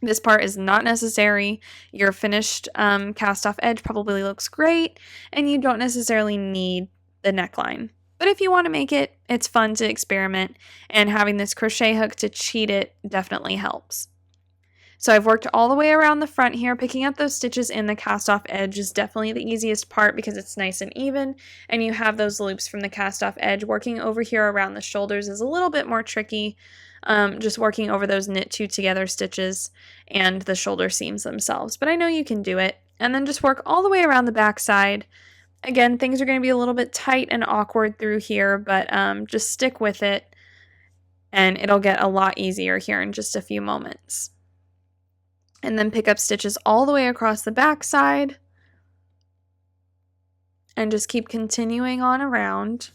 This part is not necessary. Your finished cast off edge probably looks great, and you don't necessarily need the neckline. But if you want to make it, it's fun to experiment, and having this crochet hook to cheat it definitely helps. So I've worked all the way around the front here. Picking up those stitches in the cast off edge is definitely the easiest part because it's nice and even, and you have those loops from the cast off edge. Working over here around the shoulders is a little bit more tricky. Just working over those knit 2 together stitches and the shoulder seams themselves. But I know you can do it. And then just work all the way around the back side. Again, things are going to be a little bit tight and awkward through here, but just stick with it and it'll get a lot easier here in just a few moments. And then pick up stitches all the way across the back side and just keep continuing on around.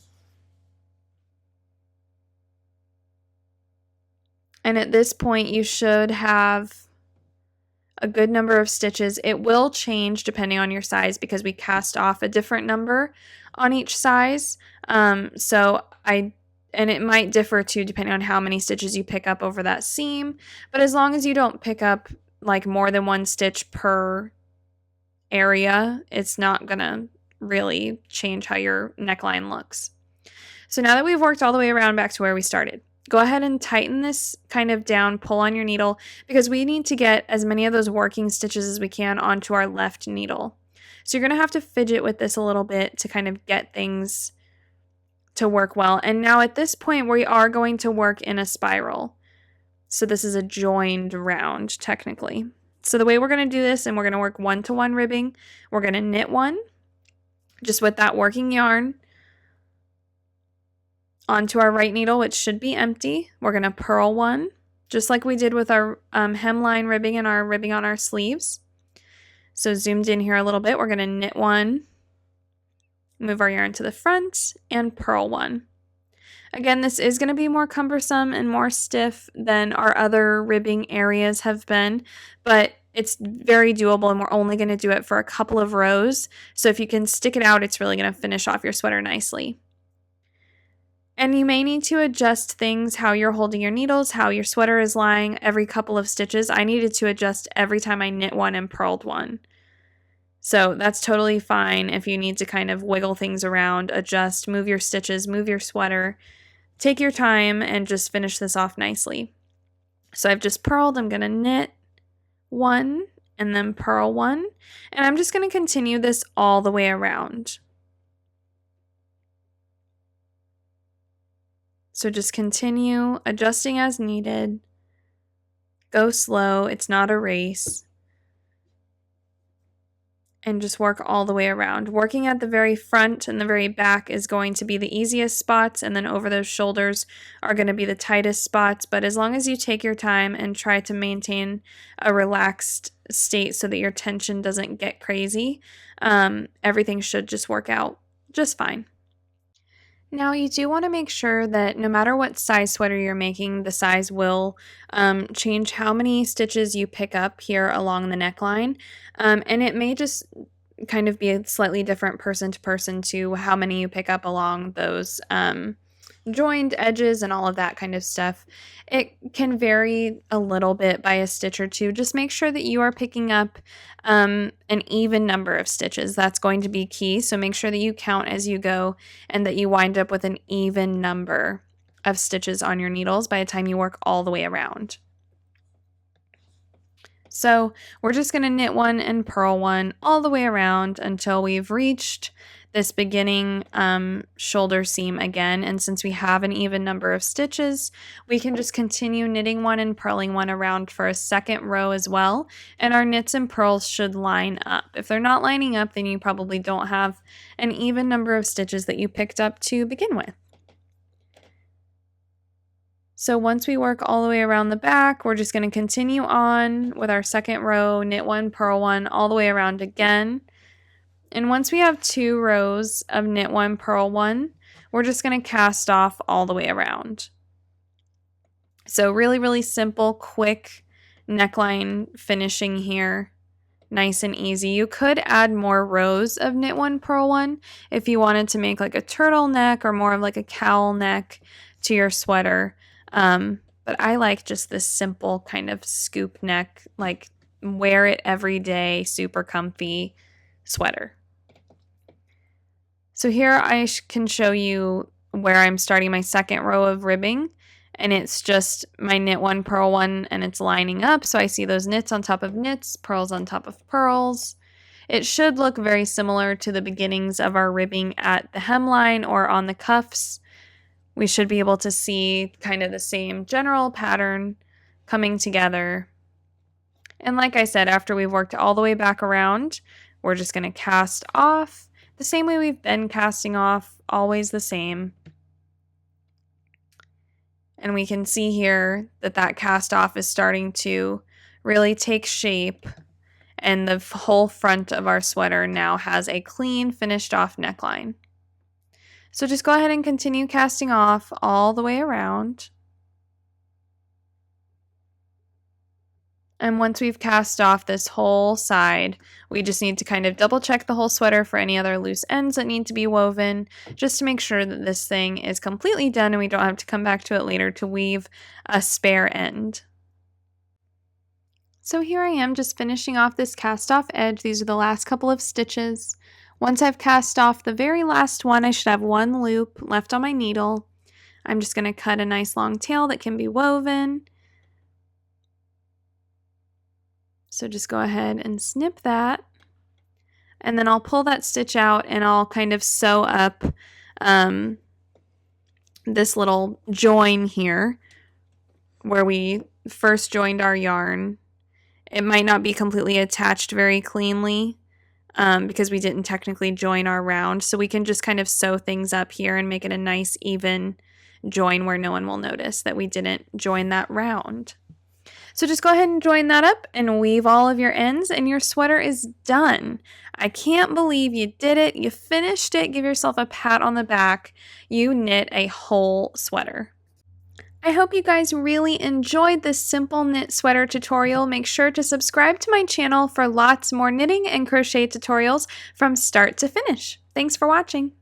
And at this point, you should have a good number of stitches. It will change depending on your size because we cast off a different number on each size. And it might differ too depending on how many stitches you pick up over that seam. But as long as you don't pick up like more than one stitch per area, it's not gonna really change how your neckline looks. So now that we've worked all the way around back to where we started, go ahead and tighten this kind of down, pull on your needle, because we need to get as many of those working stitches as we can onto our left needle. So you're going to have to fidget with this a little bit to kind of get things to work well. And now at this point, we are going to work in a spiral. So this is a joined round, technically. So the way we're going to do this, and we're going to work 1-to-1 ribbing, we're going to knit one, just with that working yarn, onto our right needle, which should be empty. We're going to purl one, just like we did with our hemline ribbing and our ribbing on our sleeves. So zoomed in here a little bit, we're going to knit one, move our yarn to the front, and purl one. Again, this is going to be more cumbersome and more stiff than our other ribbing areas have been, but it's very doable, and we're only going to do it for a couple of rows. So if you can stick it out, it's really going to finish off your sweater nicely. And you may need to adjust things, how you're holding your needles, how your sweater is lying every couple of stitches. I needed to adjust every time I knit one and purled one. So that's totally fine if you need to kind of wiggle things around, adjust, move your stitches, move your sweater. Take your time and just finish this off nicely. So I've just purled, I'm going to knit one and then purl one. And I'm just going to continue this all the way around. So just continue adjusting as needed. Go slow, it's not a race. And just work all the way around. Working at the very front and the very back is going to be the easiest spots, and then over those shoulders are going to be the tightest spots. But as long as you take your time and try to maintain a relaxed state so that your tension doesn't get crazy, everything should just work out just fine. Now, you do want to make sure that no matter what size sweater you're making, the size will change how many stitches you pick up here along the neckline. And it may just kind of be a slightly different person to person to how many you pick up along those joined edges and all of that kind of stuff. It can vary a little bit by a stitch or two. Just make sure that you are picking up an even number of stitches. That's going to be key. So make sure that you count as you go and that you wind up with an even number of stitches on your needles by the time you work all the way around. So we're just going to knit one and purl one all the way around until we've reached this beginning shoulder seam again. And since we have an even number of stitches, we can just continue knitting one and purling one around for a second row as well. And our knits and purls should line up. If they're not lining up, then you probably don't have an even number of stitches that you picked up to begin with. So once we work all the way around the back, we're just going to continue on with our second row, knit one, purl one, all the way around again. And once we have 2 rows of knit one, purl one, we're just going to cast off all the way around. So really, really simple, quick neckline finishing here. Nice and easy. You could add more rows of knit one, purl one if you wanted to make like a turtleneck or more of like a cowl neck to your sweater. But I like just this simple kind of scoop neck, like wear it every day, super comfy sweater. So here I can show you where I'm starting my second row of ribbing, and it's just my knit one, purl one, and it's lining up. So I see those knits on top of knits, purls on top of purls. It should look very similar to the beginnings of our ribbing at the hemline or on the cuffs. We should be able to see kind of the same general pattern coming together. And like I said, after we've worked all the way back around, we're just going to cast off the same way we've been casting off, always the same. And we can see here that that cast off is starting to really take shape, and the whole front of our sweater now has a clean, finished off neckline. So just go ahead and continue casting off all the way around. And once we've cast off this whole side, we just need to kind of double check the whole sweater for any other loose ends that need to be woven, just to make sure that this thing is completely done and we don't have to come back to it later to weave a spare end. So here I am just finishing off this cast off edge. These are the last couple of stitches. Once I've cast off the very last one, I should have one loop left on my needle. I'm just going to cut a nice long tail that can be woven. So just go ahead and snip that. And then I'll pull that stitch out and I'll kind of sew up this little join here where we first joined our yarn. It might not be completely attached very cleanly because we didn't technically join our round. So we can just kind of sew things up here and make it a nice even join where no one will notice that we didn't join that round. So just go ahead and join that up and weave all of your ends and your sweater is done. I can't believe you did it. You finished it. Give yourself a pat on the back. You knit a whole sweater. I hope you guys really enjoyed this simple knit sweater tutorial. Make sure to subscribe to my channel for lots more knitting and crochet tutorials from start to finish. Thanks for watching.